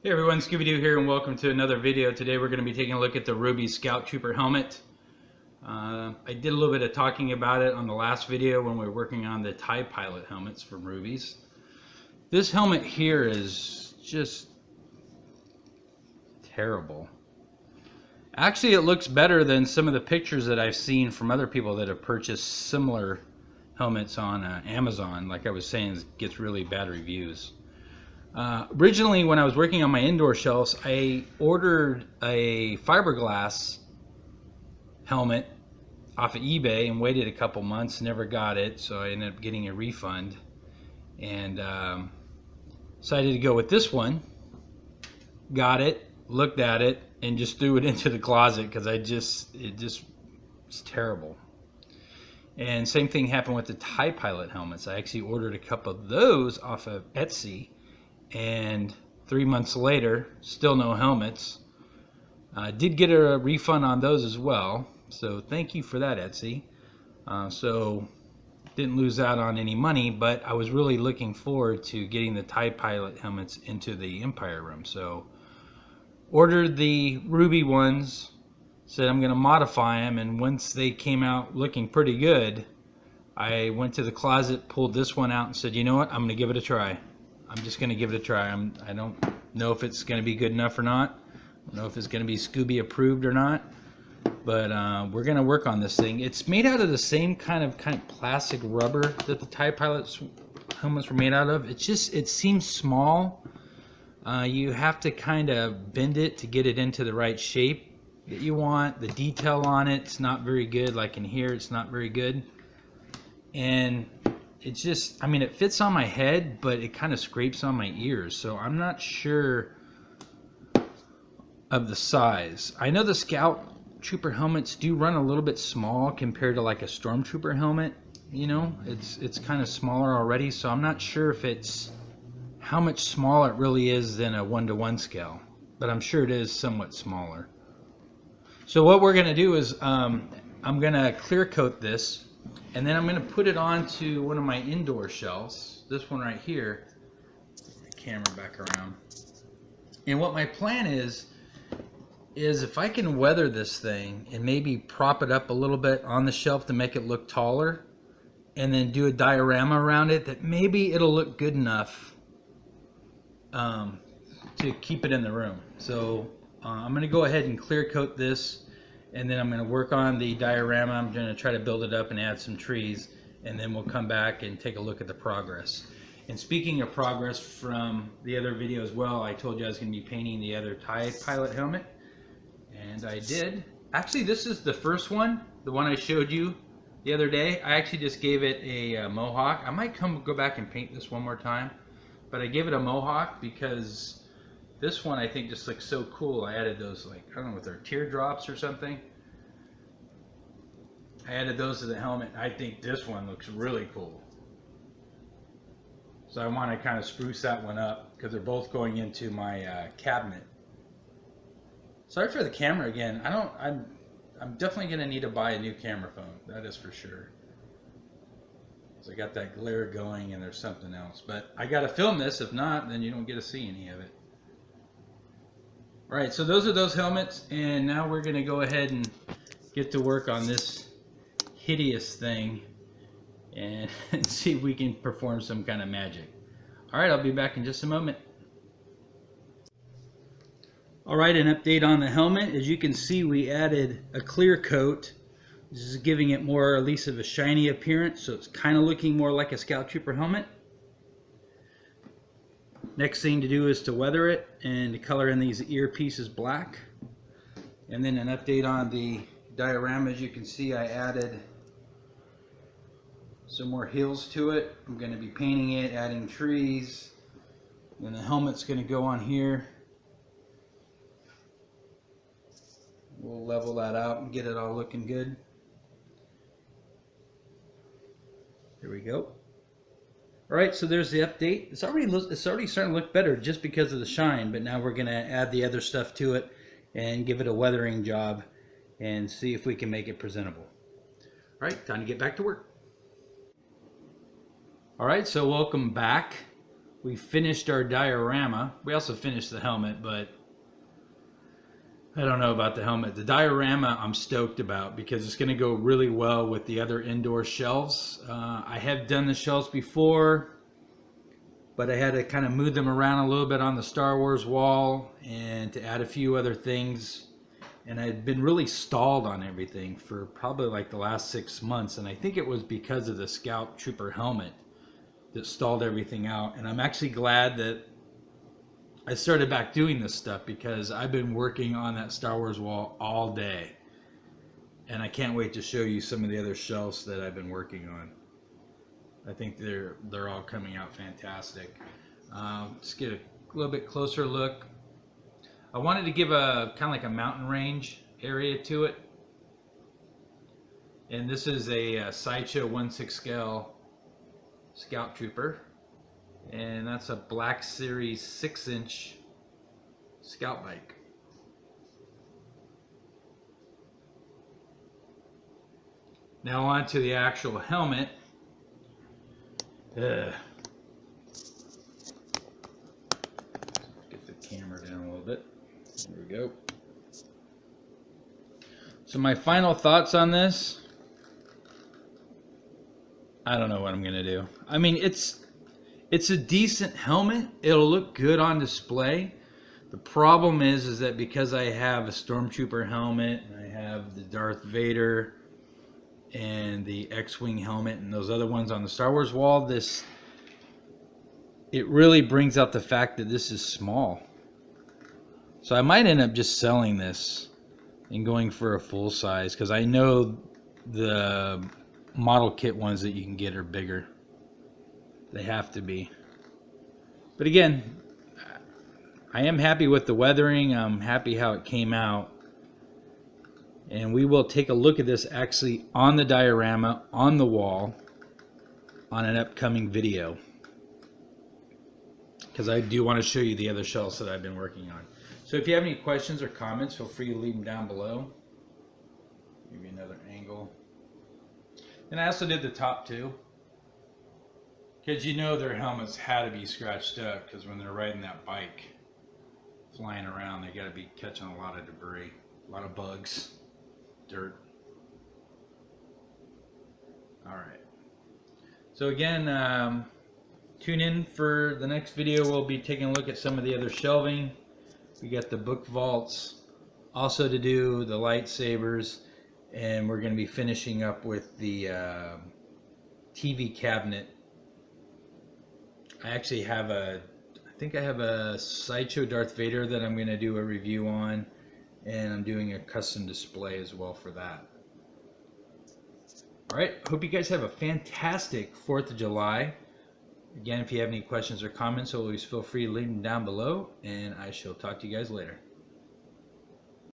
Hey everyone, Scooby-Doo here and welcome to another video. Today we're going to be taking a look at the Rubies Scout Trooper Helmet. I did a little bit of talking about it on the last video when we were working on the TIE Pilot helmets from Rubies. This helmet here is just terrible. Actually, it looks better than some of the pictures that I've seen from other people that have purchased similar helmets on Amazon. Like I was saying, it gets really bad reviews. Originally, when I was working on my indoor shelves, I ordered a fiberglass helmet off of eBay and waited a couple months, never got it, so I ended up getting a refund and decided to go with this one. Got it, looked at it, and just threw it into the closet because it just was terrible. And same thing happened with the TIE Pilot helmets. I actually ordered a couple of those off of Etsy, and 3 months later, still no helmets. Did get a refund on those as well, so thank you for that, Etsy. So didn't lose out on any money, but I was really looking forward to getting the TIE Pilot helmets into the Empire room. So ordered the Ruby ones, said I'm going to modify them, and once they came out looking pretty good, I went to the closet, pulled this one out, and said, you know what, I'm going to give it a try. I'm just going to give it a try. I don't know if it's going to be good enough or not. I don't know if it's going to be Scooby approved or not. But we're going to work on this thing. It's made out of the same kind of plastic rubber that the TIE Pilot helmets were made out of. It seems small. You have to kind of bend it to get it into the right shape that you want. The detail on it's not very good. Like in here, it's not very good. And it's just, I mean, it fits on my head, but it kind of scrapes on my ears. So I'm not sure of the size. I know the Scout Trooper helmets do run a little bit small compared to like a Stormtrooper helmet. You know, it's kind of smaller already. So I'm not sure if it's how much smaller it really is than a 1-to-1 scale, but I'm sure it is somewhat smaller. So what we're going to do is I'm going to clear coat this. And then I'm going to put it onto one of my indoor shelves, this one right here. Put my camera back around. And what my plan is if I can weather this thing and maybe prop it up a little bit on the shelf to make it look taller, and then do a diorama around it, that maybe it'll look good enough to keep it in the room. So I'm going to go ahead and clear coat this. And then I'm going to work on the diorama. I'm going to try to build it up and add some trees. And then we'll come back and take a look at the progress. And speaking of progress from the other video as well, I told you I was going to be painting the other TIE Pilot helmet. And I did. Actually, this is the first one, the one I showed you the other day. I actually just gave it a mohawk. I might go back and paint this one more time. But I gave it a mohawk because this one I think just looks so cool. I added those, like, I don't know, with their teardrops or something. I added those to the helmet. I think this one looks really cool. So I want to kind of spruce that one up because they're both going into my cabinet. Sorry for the camera again. I'm definitely going to need to buy a new camera phone. That is for sure. So I got that glare going and there's something else. But I got to film this. If not, then you don't get to see any of it. Alright, so those are those helmets, and now we're going to go ahead and get to work on this hideous thing and see if we can perform some kind of magic. Alright, I'll be back in just a moment. Alright, an update on the helmet. As you can see, we added a clear coat. This is giving it more, at least, of a shiny appearance, so it's kind of looking more like a Scout Trooper helmet. Next thing to do is to weather it and to color in these earpieces black. And then an update on the diorama. As you can see, I added some more hills to it. I'm going to be painting it, adding trees. And the helmet's going to go on here. We'll level that out and get it all looking good. There we go. Alright, so there's the update. It's already starting to look better just because of the shine, but now we're going to add the other stuff to it and give it a weathering job and see if we can make it presentable. Alright, time to get back to work. Alright, so welcome back. we finished our diorama. We also finished the helmet, but I don't know about the helmet. The diorama I'm stoked about because it's going to go really well with the other indoor shelves. I have done the shelves before, but I had to kind of move them around a little bit on the Star Wars wall and to add a few other things. And I had been really stalled on everything for probably like the last 6 months. And I think it was because of the Scout Trooper helmet that stalled everything out. And I'm actually glad that I started back doing this stuff because I've been working on that Star Wars wall all day. And I can't wait to show you some of the other shelves that I've been working on. I think they're all coming out fantastic. Let's get a little bit closer look. I wanted to give a kind of like a mountain range area to it. And this is a Sideshow 1/6 scale Scout Trooper. And that's a Black Series 6-inch Scout bike. Now on to the actual helmet. Get the camera down a little bit. There we go. So my final thoughts on this. I don't know what I'm gonna do. I mean, it's a decent helmet. It'll look good on display. The problem is that because I have a Stormtrooper helmet and I have the Darth Vader and the X-Wing helmet and those other ones on the Star Wars wall, it really brings out the fact that this is small. So I might end up just selling this and going for a full size because I know the model kit ones that you can get are bigger. They have to be. But again, I am happy with the weathering. I'm happy how it came out. And we will take a look at this actually on the diorama, on the wall, on an upcoming video. Because I do want to show you the other shelves that I've been working on. So if you have any questions or comments, feel free to leave them down below. Give you another angle. And I also did the top too. Because you know their helmets had to be scratched up because when they're riding that bike flying around, they got to be catching a lot of debris, a lot of bugs, dirt. All right. So again, tune in for the next video. We'll be taking a look at some of the other shelving. We got the book vaults also to do, the lightsabers, and we're going to be finishing up with the TV cabinet. I actually have I think I have a Sideshow Darth Vader that I'm going to do a review on, and I'm doing a custom display as well for that. Alright, hope you guys have a fantastic 4th of July. Again, if you have any questions or comments, always feel free to leave them down below, and I shall talk to you guys later.